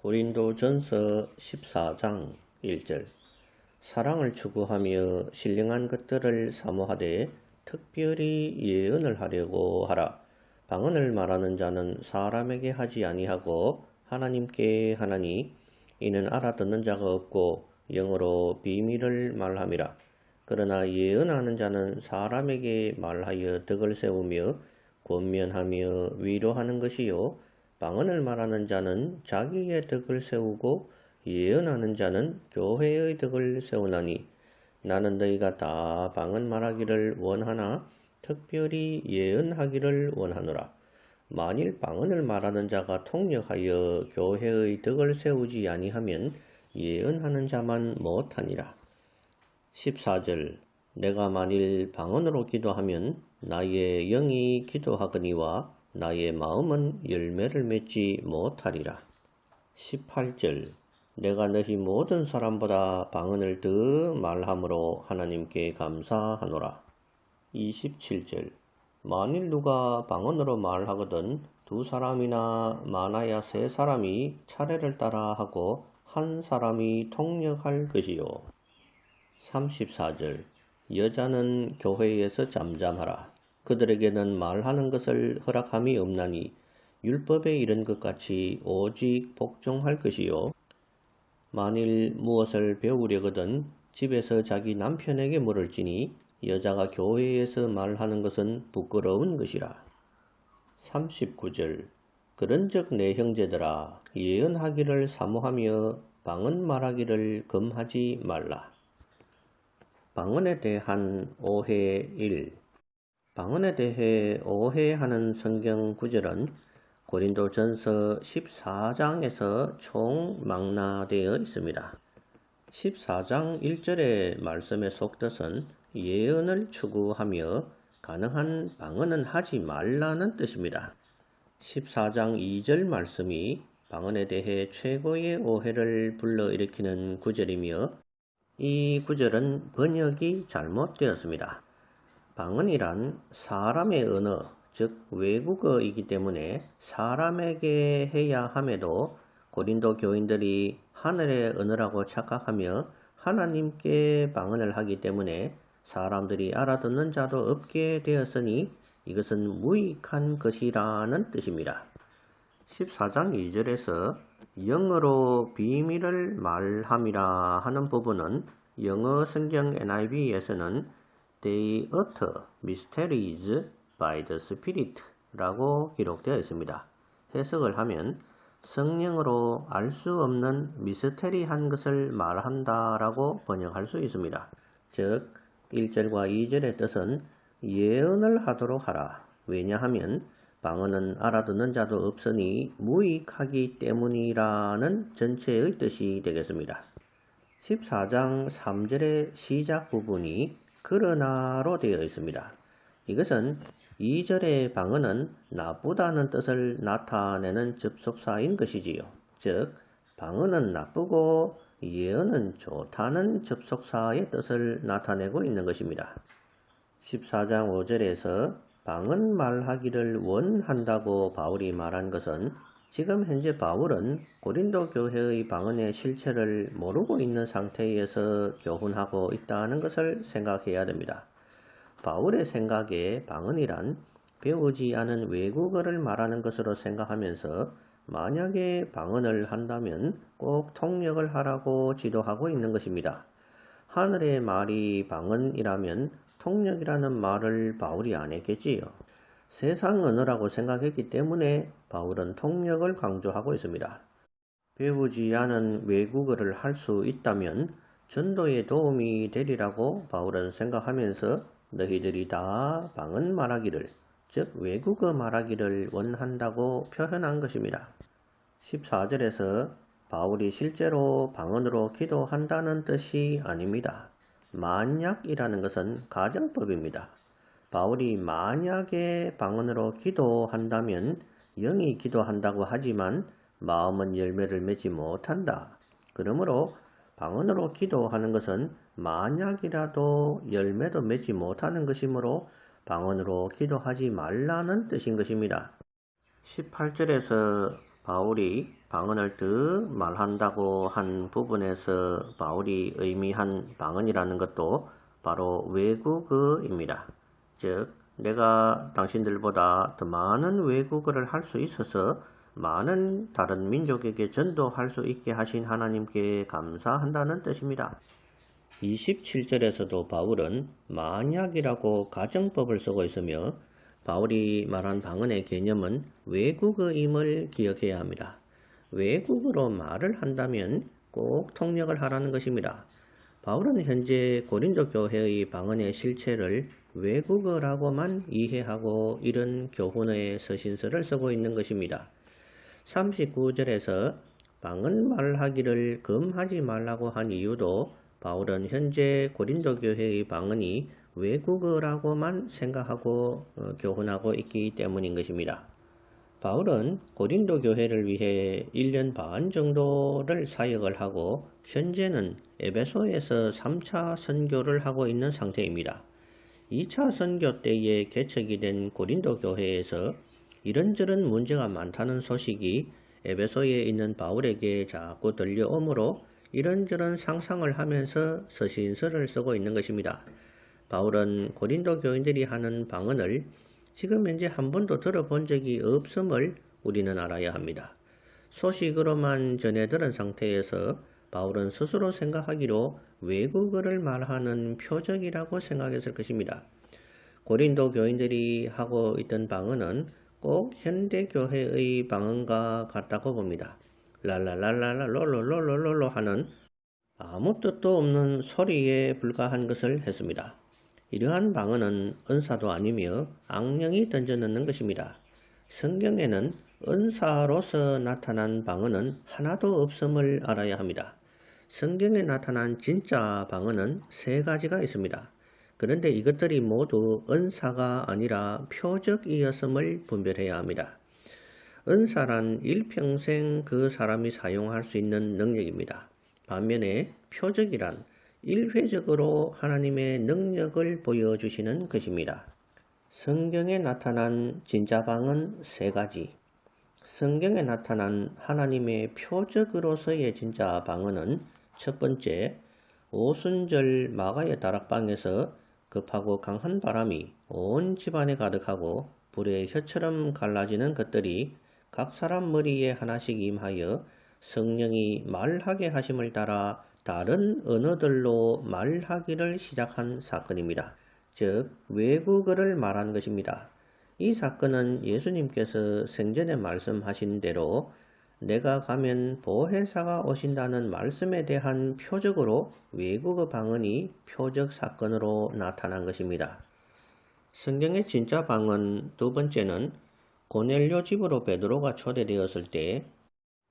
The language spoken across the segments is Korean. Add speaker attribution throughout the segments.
Speaker 1: 고린도전서 14장 1절 사랑을 추구하며 신령한 것들을 사모하되 특별히 예언을 하려고 하라. 방언을 말하는 자는 사람에게 하지 아니하고 하나님께 하나니 이는 알아듣는 자가 없고 영어로 비밀을 말함이라. 그러나 예언하는 자는 사람에게 말하여 덕을 세우며 권면하며 위로하는 것이요 방언을 말하는 자는 자기의 덕을 세우고 예언하는 자는 교회의 덕을 세우나니 나는 너희가 다 방언 말하기를 원하나 특별히 예언하기를 원하노라. 만일 방언을 말하는 자가 통역하여 교회의 덕을 세우지 아니하면 예언하는 자만 못하니라. 14절 내가 만일 방언으로 기도하면 나의 영이 기도하거니와 나의 마음은 열매를 맺지 못하리라. 18절 내가 너희 모든 사람보다 방언을 더 말함으로 하나님께 감사하노라. 27절 만일 누가 방언으로 말하거든 두 사람이나 많아야 세 사람이 차례를 따라 하고 한 사람이 통역할 것이요. 34절 여자는 교회에서 잠잠하라. 그들에게는 말하는 것을 허락함이 없나니 율법에 이른 것 같이 오직 복종할 것이요. 만일 무엇을 배우려거든 집에서 자기 남편에게 물을지니 여자가 교회에서 말하는 것은 부끄러운 것이라. 39절 그런즉 내 형제들아 예언하기를 사모하며 방언 말하기를 금하지 말라. 방언에 대한 오해 1 방언에 대해 오해하는 성경 구절은 고린도전서 14장에서 총 망라되어 있습니다. 14장 1절의 말씀의 속뜻은 예언을 추구하며 가능한 방언은 하지 말라는 뜻입니다. 14장 2절 말씀이 방언에 대해 최고의 오해를 불러일으키는 구절이며 이 구절은 번역이 잘못되었습니다. 방언이란 사람의 언어, 즉 외국어이기 때문에 사람에게 해야 함에도 고린도 교인들이 하늘의 언어라고 착각하며 하나님께 방언을 하기 때문에 사람들이 알아듣는 자도 없게 되었으니 이것은 무익한 것이라는 뜻입니다. 14장 2절에서 영어로 비밀을 말함이라 하는 부분은 영어 성경 NIV에서는 They utter mysteries by the Spirit 라고 기록되어 있습니다. 해석을 하면 성령으로 알 수 없는 미스테리한 것을 말한다 라고 번역할 수 있습니다. 즉 1절과 2절의 뜻은 예언을 하도록 하라. 왜냐하면 방언은 알아듣는 자도 없으니 무익하기 때문이라는 전체의 뜻이 되겠습니다. 14장 3절의 시작 부분이 그러나로 되어 있습니다. 이것은 2절의 방언은 나쁘다는 뜻을 나타내는 접속사인 것이지요. 즉 방언은 나쁘고 예언은 좋다는 접속사의 뜻을 나타내고 있는 것입니다. 14장 5절에서 방언 말하기를 원한다고 바울이 말한 것은 지금 현재 바울은 고린도 교회의 방언의 실체를 모르고 있는 상태에서 교훈하고 있다는 것을 생각해야 됩니다. 바울의 생각에 방언이란 배우지 않은 외국어를 말하는 것으로 생각하면서 만약에 방언을 한다면 꼭 통역을 하라고 지도하고 있는 것입니다. 하늘의 말이 방언이라면 통역이라는 말을 바울이 안 했겠지요. 세상 언어라고 생각했기 때문에 바울은 통역을 강조하고 있습니다. 배우지 않은 외국어를 할 수 있다면 전도에 도움이 되리라고 바울은 생각하면서 너희들이 다 방언 말하기를, 즉 외국어 말하기를 원한다고 표현한 것입니다. 14절에서 바울이 실제로 방언으로 기도한다는 뜻이 아닙니다. 만약이라는 것은 가정법입니다. 바울이 만약에 방언으로 기도한다면 영이 기도한다고 하지만 마음은 열매를 맺지 못한다. 그러므로 방언으로 기도하는 것은 만약이라도 열매도 맺지 못하는 것이므로 방언으로 기도하지 말라는 뜻인 것입니다. 18절에서 바울이 방언을 더 말한다고 한 부분에서 바울이 의미한 방언이라는 것도 바로 외국어입니다. 즉, 내가 당신들보다 더 많은 외국어를 할 수 있어서 많은 다른 민족에게 전도할 수 있게 하신 하나님께 감사한다는 뜻입니다. 27절에서도 바울은 만약이라고 가정법을 쓰고 있으며 바울이 말한 방언의 개념은 외국어임을 기억해야 합니다. 외국어로 말을 한다면 꼭 통역을 하라는 것입니다. 바울은 현재 고린도 교회의 방언의 실체를 외국어라고만 이해하고 이런 교훈의 서신서를 쓰고 있는 것입니다. 39절에서 방언 말하기를 금하지 말라고 한 이유도 바울은 현재 고린도 교회의 방언이 외국어라고만 생각하고 교훈하고 있기 때문인 것입니다. 바울은 고린도 교회를 위해 1년 반 정도를 사역을 하고 현재는 에베소에서 3차 선교를 하고 있는 상태입니다. 2차 선교 때에 개척이 된 고린도 교회에서 이런저런 문제가 많다는 소식이 에베소에 있는 바울에게 자꾸 들려오므로 이런저런 상상을 하면서 서신서를 쓰고 있는 것입니다. 바울은 고린도 교인들이 하는 방언을 지금 현재 한 번도 들어본 적이 없음을 우리는 알아야 합니다. 소식으로만 전해 들은 상태에서 바울은 스스로 생각하기로 외국어를 말하는 표적이라고 생각했을 것입니다. 고린도 교인들이 하고 있던 방언은 꼭 현대 교회의 방언과 같다고 봅니다. 랄랄랄랄라 롤롤롤롤롤로 하는 아무 뜻도 없는 소리에 불과한 것을 했습니다. 이러한 방언은 은사도 아니며 악령이 던져넣는 것입니다. 성경에는 은사로서 나타난 방언은 하나도 없음을 알아야 합니다. 성경에 나타난 진짜 방언은 3가지가 있습니다. 그런데 이것들이 모두 은사가 아니라 표적이었음을 분별해야 합니다. 은사란 일평생 그 사람이 사용할 수 있는 능력입니다. 반면에 표적이란 일회적으로 하나님의 능력을 보여주시는 것입니다. 성경에 나타난 진짜 방언 3가지. 성경에 나타난 하나님의 표적으로서의 진짜 방언은 첫 번째, 오순절 마가의 다락방에서 급하고 강한 바람이 온 집안에 가득하고 불의 혀처럼 갈라지는 것들이 각 사람 머리에 하나씩 임하여 성령이 말하게 하심을 따라 다른 언어들로 말하기를 시작한 사건입니다. 즉, 외국어를 말한 것입니다. 이 사건은 예수님께서 생전에 말씀하신 대로 내가 가면 보혜사가 오신다는 말씀에 대한 표적으로 외국어 방언이 표적 사건으로 나타난 것입니다. 성경의 진짜 방언 두 번째는 고넬료 집으로 베드로가 초대되었을 때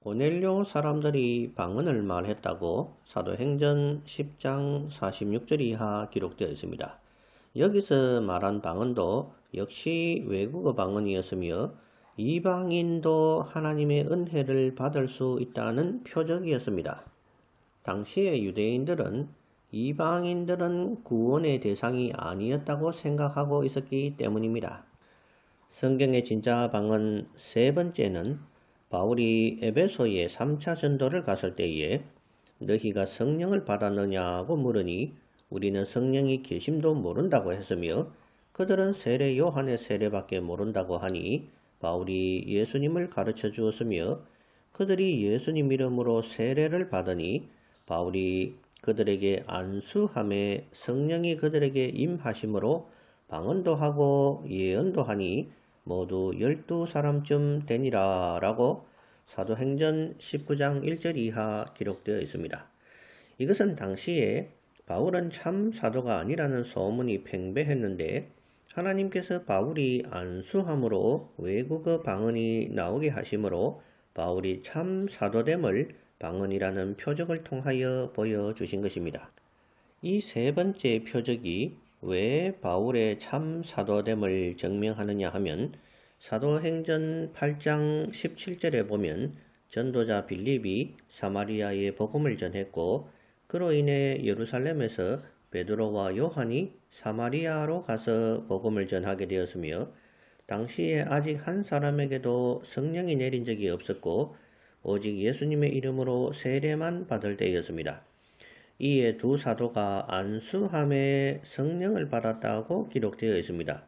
Speaker 1: 고넬료 사람들이 방언을 말했다고 사도행전 10장 46절 이하 기록되어 있습니다. 여기서 말한 방언도 역시 외국어 방언이었으며 이방인도 하나님의 은혜를 받을 수 있다는 표적이었습니다. 당시의 유대인들은 이방인들은 구원의 대상이 아니었다고 생각하고 있었기 때문입니다. 성경의 진짜 방언 3번째는 바울이 에베소에 3차 전도를 갔을 때에 너희가 성령을 받았느냐고 물으니 우리는 성령이 계심도 모른다고 했으며 그들은 세례 요한의 세례밖에 모른다고 하니 바울이 예수님을 가르쳐 주었으며 그들이 예수님 이름으로 세례를 받으니 바울이 그들에게 안수함에 성령이 그들에게 임하심으로 방언도 하고 예언도 하니 모두 12사람쯤 되니라 라고 사도행전 19장 1절 이하 기록되어 있습니다. 이것은 당시에 바울은 참 사도가 아니라는 소문이 팽배했는데 하나님께서 바울이 안수함으로 외국어 방언이 나오게 하심으로 바울이 참 사도됨을 방언이라는 표적을 통하여 보여주신 것입니다. 이 3번째 표적이 왜 바울의 참 사도됨을 증명하느냐 하면 사도행전 8장 17절에 보면 전도자 빌립이 사마리아에 복음을 전했고 그로 인해 예루살렘에서 베드로와 요한이 사마리아로 가서 복음을 전하게 되었으며 당시에 아직 한 사람에게도 성령이 내린 적이 없었고 오직 예수님의 이름으로 세례만 받을 때였습니다. 이에 두 사도가 안수함에 성령을 받았다고 기록되어 있습니다.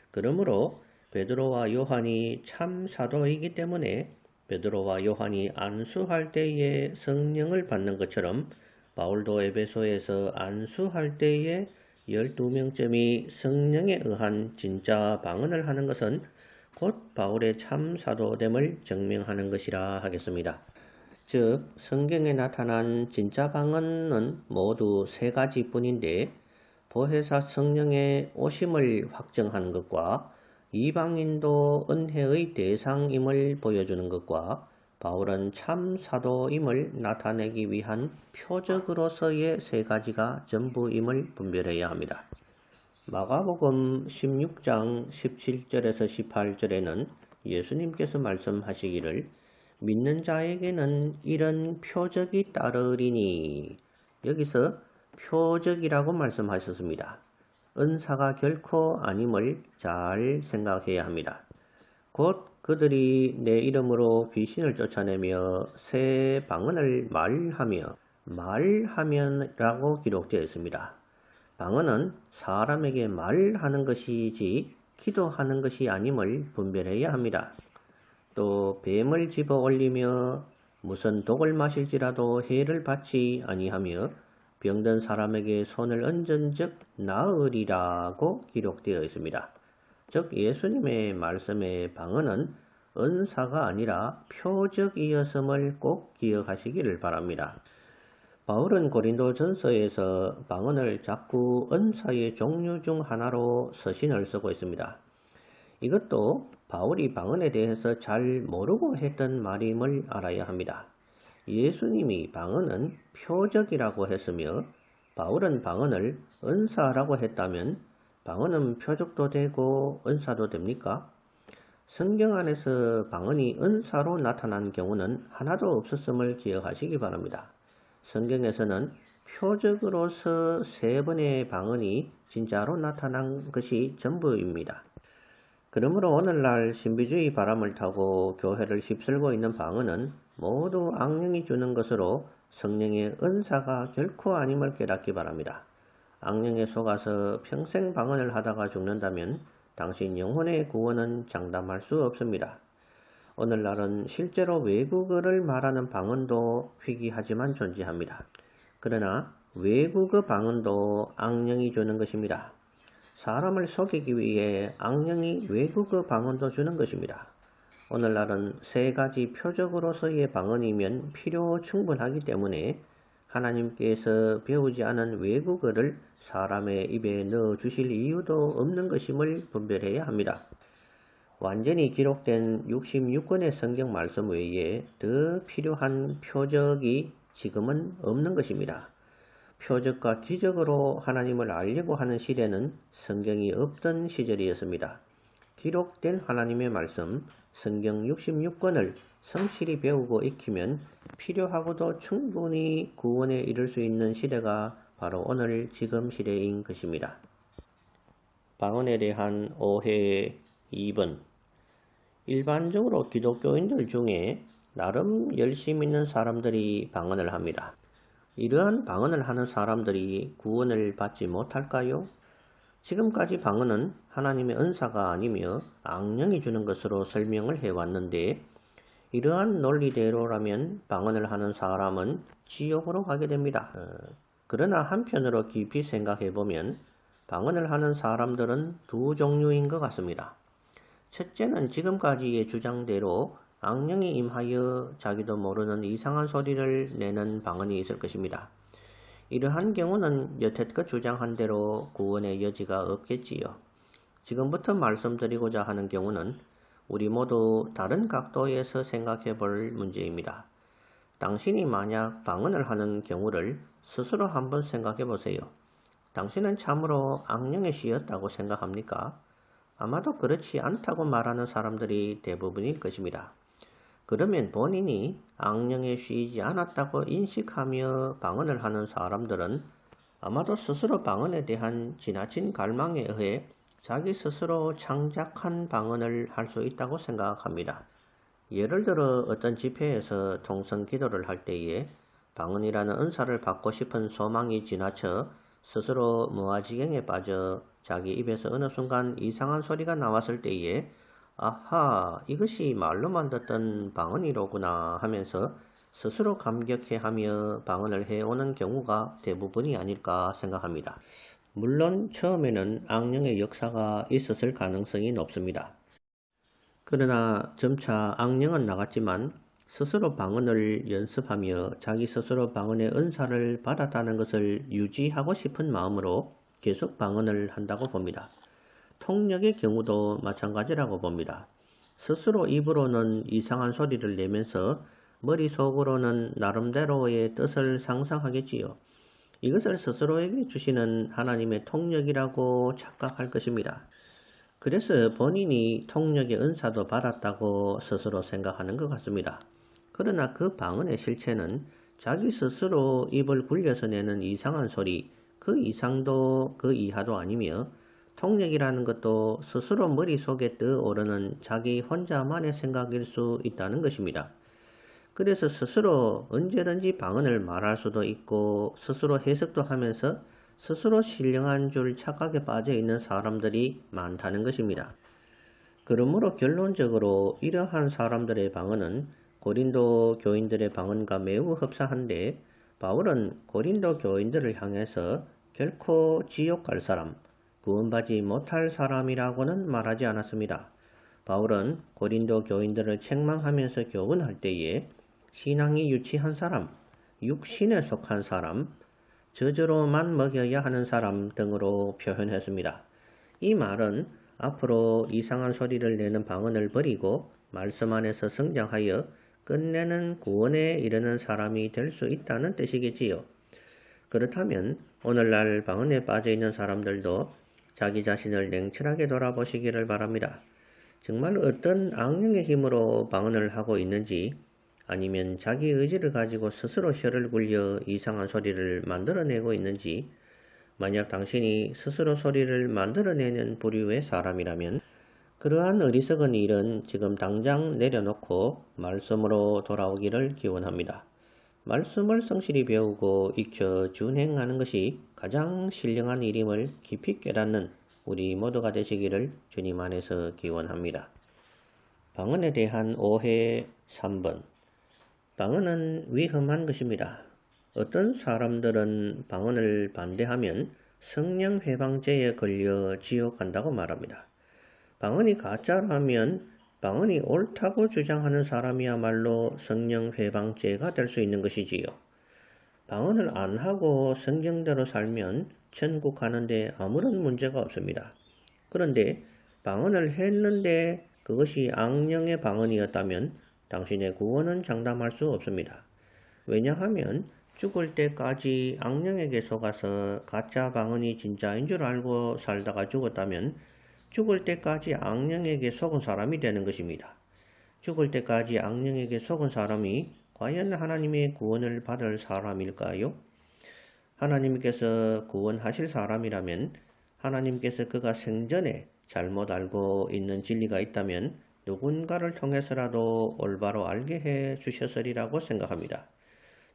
Speaker 1: 그러므로 베드로와 요한이 참 사도이기 때문에 베드로와 요한이 안수할 때에 성령을 받는 것처럼 바울도 에베소에서 안수할 때에 12명쯤이 성령에 의한 진짜 방언을 하는 것은 곧 바울의 참 사도됨을 증명하는 것이라 하겠습니다. 즉 성경에 나타난 진짜 방언은 모두 세 가지뿐인데 보혜사 성령의 오심을 확증하는 것과 이방인도 은혜의 대상임을 보여주는 것과 바울은 참 사도임을 나타내기 위한 표적으로서의 세 가지가 전부임을 분별해야 합니다. 마가복음 16장 17절에서 18절에는 예수님께서 말씀하시기를 믿는 자에게는 이런 표적이 따르리니, 여기서 표적이라고 말씀하셨습니다. 은사가 결코 아님을 잘 생각해야 합니다. 곧 그들이 내 이름으로 귀신을 쫓아내며 새 방언을 말하면이라고 기록되어 있습니다. 방언은 사람에게 말하는 것이지 기도하는 것이 아님을 분별해야 합니다. 또 뱀을 집어 올리며 무슨 독을 마실지라도 해를 받지 아니하며 병든 사람에게 손을 얹은 즉 나으리라고 기록되어 있습니다. 즉 예수님의 말씀의 방언은 은사가 아니라 표적이었음을 꼭 기억하시기를 바랍니다. 바울은 고린도전서에서 방언을 자꾸 은사의 종류 중 하나로 서신을 쓰고 있습니다. 이것도 바울이 방언에 대해서 잘 모르고 했던 말임을 알아야 합니다. 예수님이 방언은 표적이라고 했으며 바울은 방언을 은사라고 했다면 방언은 표적도 되고 은사도 됩니까? 성경 안에서 방언이 은사로 나타난 경우는 하나도 없었음을 기억하시기 바랍니다. 성경에서는 표적으로서 3번의 방언이 진짜로 나타난 것이 전부입니다. 그러므로 오늘날 신비주의 바람을 타고 교회를 휩쓸고 있는 방언은 모두 악령이 주는 것으로 성령의 은사가 결코 아님을 깨닫기 바랍니다. 악령에 속아서 평생 방언을 하다가 죽는다면 당신 영혼의 구원은 장담할 수 없습니다. 오늘날은 실제로 외국어를 말하는 방언도 희귀하지만 존재합니다. 그러나 외국어 방언도 악령이 주는 것입니다. 사람을 속이기 위해 악령이 외국어 방언도 주는 것입니다. 오늘날은 3가지 표적으로서의 방언이면 필요 충분하기 때문에 하나님께서 배우지 않은 외국어를 사람의 입에 넣어 주실 이유도 없는 것임을 분별해야 합니다. 완전히 기록된 66권의 성경 말씀 외에 더 필요한 표적이 지금은 없는 것입니다. 표적과 기적으로 하나님을 알려고 하는 시대는 성경이 없던 시절이었습니다. 기록된 하나님의 말씀, 성경 66권을 성실히 배우고 익히면 필요하고도 충분히 구원에 이를 수 있는 시대가 바로 오늘 지금 시대인 것입니다. 방언에 대한 오해 2번. 일반적으로 기독교인들 중에 나름 열심 있는 사람들이 방언을 합니다. 이러한 방언을 하는 사람들이 구원을 받지 못할까요? 지금까지 방언은 하나님의 은사가 아니며 악령이 주는 것으로 설명을 해왔는데 이러한 논리대로라면 방언을 하는 사람은 지옥으로 가게 됩니다. 그러나 한편으로 깊이 생각해보면 방언을 하는 사람들은 두 종류인 것 같습니다. 첫째는 지금까지의 주장대로 악령이 임하여 자기도 모르는 이상한 소리를 내는 방언이 있을 것입니다. 이러한 경우는 여태껏 주장한 대로 구원의 여지가 없겠지요. 지금부터 말씀드리고자 하는 경우는 우리 모두 다른 각도에서 생각해 볼 문제입니다. 당신이 만약 방언을 하는 경우를 스스로 한번 생각해 보세요. 당신은 참으로 악령에 씌였다고 생각합니까? 아마도 그렇지 않다고 말하는 사람들이 대부분일 것입니다. 그러면 본인이 악령에 씌이지 않았다고 인식하며 방언을 하는 사람들은 아마도 스스로 방언에 대한 지나친 갈망에 의해 자기 스스로 창작한 방언을 할 수 있다고 생각합니다. 예를 들어 어떤 집회에서 통성 기도를 할 때에 방언이라는 은사를 받고 싶은 소망이 지나쳐 스스로 무아지경에 빠져 자기 입에서 어느 순간 이상한 소리가 나왔을 때에 아하, 이것이 말로만 듣던 방언이로구나 하면서 스스로 감격해하며 방언을 해오는 경우가 대부분이 아닐까 생각합니다. 물론 처음에는 악령의 역사가 있었을 가능성이 높습니다. 그러나 점차 악령은 나갔지만 스스로 방언을 연습하며 자기 스스로 방언의 은사를 받았다는 것을 유지하고 싶은 마음으로 계속 방언을 한다고 봅니다. 통역의 경우도 마찬가지라고 봅니다. 스스로 입으로는 이상한 소리를 내면서 머릿속으로는 나름대로의 뜻을 상상하겠지요. 이것을 스스로에게 주시는 하나님의 통역이라고 착각할 것입니다. 그래서 본인이 통역의 은사도 받았다고 스스로 생각하는 것 같습니다. 그러나 그 방언의 실체는 자기 스스로 입을 굴려서 내는 이상한 소리, 그 이상도 그 이하도 아니며 통역이라는 것도 스스로 머릿속에 떠오르는 자기 혼자만의 생각일 수 있다는 것입니다. 그래서 스스로 언제든지 방언을 말할 수도 있고 스스로 해석도 하면서 스스로 신령한 줄 착각에 빠져 있는 사람들이 많다는 것입니다. 그러므로 결론적으로 이러한 사람들의 방언은 고린도 교인들의 방언과 매우 흡사한데 바울은 고린도 교인들을 향해서 결코 지옥 갈 사람, 구원받지 못할 사람이라고는 말하지 않았습니다. 바울은 고린도 교인들을 책망하면서 교훈할 때에 신앙이 유치한 사람, 육신에 속한 사람, 저주로만 먹여야 하는 사람 등으로 표현했습니다. 이 말은 앞으로 이상한 소리를 내는 방언을 버리고 말씀 안에서 성장하여 끝내는 구원에 이르는 사람이 될 수 있다는 뜻이겠지요. 그렇다면 오늘날 방언에 빠져 있는 사람들도 자기 자신을 냉철하게 돌아보시기를 바랍니다. 정말 어떤 악령의 힘으로 방언을 하고 있는지 아니면 자기 의지를 가지고 스스로 혀를 굴려 이상한 소리를 만들어내고 있는지 만약 당신이 스스로 소리를 만들어내는 부류의 사람이라면 그러한 어리석은 일은 지금 당장 내려놓고 말씀으로 돌아오기를 기원합니다. 말씀을 성실히 배우고 익혀 준행하는 것이 가장 신령한 일임을 깊이 깨닫는 우리 모두가 되시기를 주님 안에서 기원합니다. 방언에 대한 오해 3번. 방언은 위험한 것입니다. 어떤 사람들은 방언을 반대하면 성령 회방죄에 걸려 지옥 간다고 말합니다. 방언이 가짜라면 방언이 옳다고 주장하는 사람이야말로 성령 회방죄가 될 수 있는 것이지요. 방언을 안 하고 성경대로 살면 천국 가는데 아무런 문제가 없습니다. 그런데 방언을 했는데 그것이 악령의 방언이었다면 당신의 구원은 장담할 수 없습니다. 왜냐하면 죽을 때까지 악령에게 속아서 가짜 방언이 진짜인 줄 알고 살다가 죽었다면 죽을 때까지 악령에게 속은 사람이 되는 것입니다. 죽을 때까지 악령에게 속은 사람이 과연 하나님의 구원을 받을 사람일까요? 하나님께서 구원하실 사람이라면 하나님께서 그가 생전에 잘못 알고 있는 진리가 있다면 누군가를 통해서라도 올바로 알게 해 주셨으리라고 생각합니다.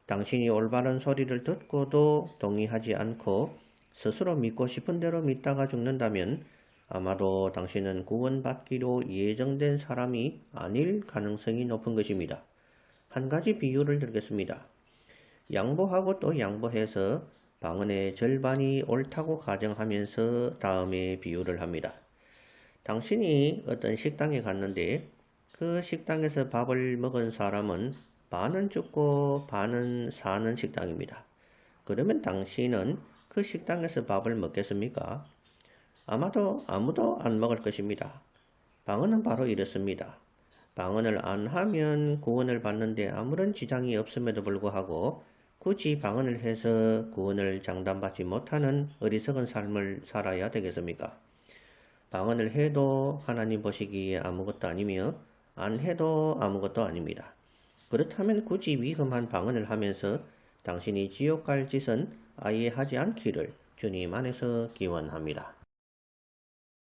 Speaker 1: 당신이 올바른 소리를 듣고도 동의하지 않고 스스로 믿고 싶은 대로 믿다가 죽는다면 아마도 당신은 구원받기로 예정된 사람이 아닐 가능성이 높은 것입니다. 한 가지 비유를 들겠습니다. 양보하고 또 양보해서 방언의 절반이 옳다고 가정하면서 다음에 비유를 합니다. 당신이 어떤 식당에 갔는데 그 식당에서 밥을 먹은 사람은 반은 죽고 반은 사는 식당입니다. 그러면 당신은 그 식당에서 밥을 먹겠습니까? 아마도 아무도 안 먹을 것입니다. 방언은 바로 이렇습니다. 방언을 안 하면 구원을 받는데 아무런 지장이 없음에도 불구하고 굳이 방언을 해서 구원을 장담받지 못하는 어리석은 삶을 살아야 되겠습니까? 방언을 해도 하나님 보시기에 아무것도 아니며 안 해도 아무것도 아닙니다. 그렇다면 굳이 위험한 방언을 하면서 당신이 지옥 갈 짓은 아예 하지 않기를 주님 안에서 기원합니다.